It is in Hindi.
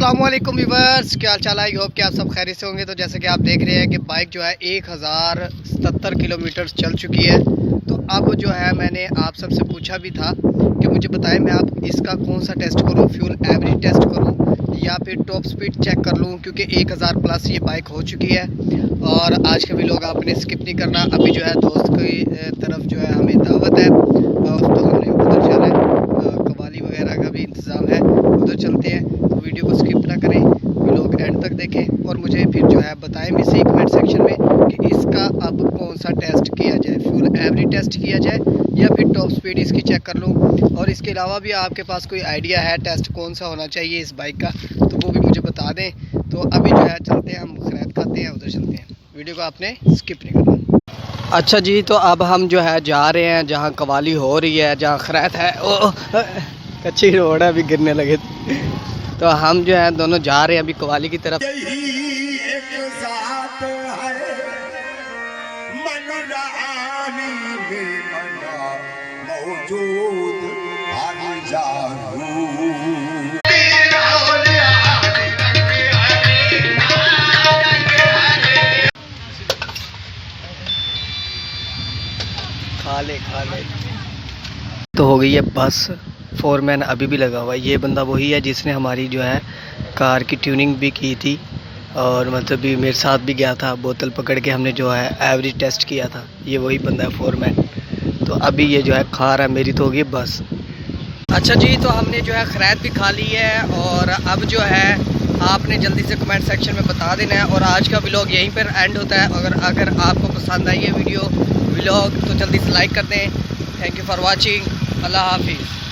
अस्सलाम वालेकुम व्यूअर्स, क्या हाल चाल है। आई होप कि आप सब खैरियत से होंगे। तो जैसे कि आप देख रहे हैं कि बाइक जो है 1077 किलोमीटर चल चुकी है। तो अब जो है मैंने आप सबसे पूछा भी था कि मुझे बताएं मैं आप इसका कौन सा टेस्ट करूं, फ्यूल एवरेज टेस्ट करूं या फिर टॉप स्पीड चेक कर लूं, क्योंकि 1000 प्लस ये बाइक हो चुकी है। और आज का भी लोग आपने स्किप नहीं करना। अभी जो है दोस्त की तरफ जो है हमें दावत है, तो हमने उधर जाना है, कवाली वगैरह का भी इंतज़ाम है, उधर चलते हैं। तो वीडियो को स्किप ना करें, लोग एंड तक देखें और मुझे फिर जो है बताएं भी सही कमेंट सेक्शन में कि इसका अब कौन सा टेस्ट किया जाए, फ्यूल एवरेज टेस्ट किया जाए या फिर टॉप स्पीड इसकी चेक कर लूँ। और इसके अलावा भी आपके पास कोई आइडिया है टेस्ट कौन सा होना चाहिए इस बाइक का, तो वो भी मुझे बता दें। तो अभी जो है चलते हैं, हम खैरत खाते हैं, उधर चलते हैं। वीडियो को आपने स्किप नहीं करना। अच्छा जी, तो अब हम जो है जा रहे हैं जहाँ कवाली हो रही है, जहाँ खैरत है। ओ कच्ची रोड है, अभी गिरने लगे। तो हम जो है दोनों जा रहे हैं अभी कवाली की तरफ। खा ले तो हो गई है बस। फोरमैन अभी भी लगा हुआ है। ये बंदा वही है जिसने हमारी जो है कार की ट्यूनिंग भी की थी और मतलब भी मेरे साथ भी गया था, बोतल पकड़ के हमने जो है एवरेज टेस्ट किया था। ये वही बंदा है फोरमैन। तो अभी ये जो है खा रहा है, मेरी तो होगी बस। अच्छा जी, तो हमने जो है खैरत भी खा ली है और अब जो है आपने जल्दी से कमेंट सेक्शन में बता देना है। और आज का व्लॉग यहीं पर एंड होता है। अगर आपको पसंद आई है व्लॉग तो जल्दी से लाइक कर दें। Thank you for watching. अल्लाह हाफिज़।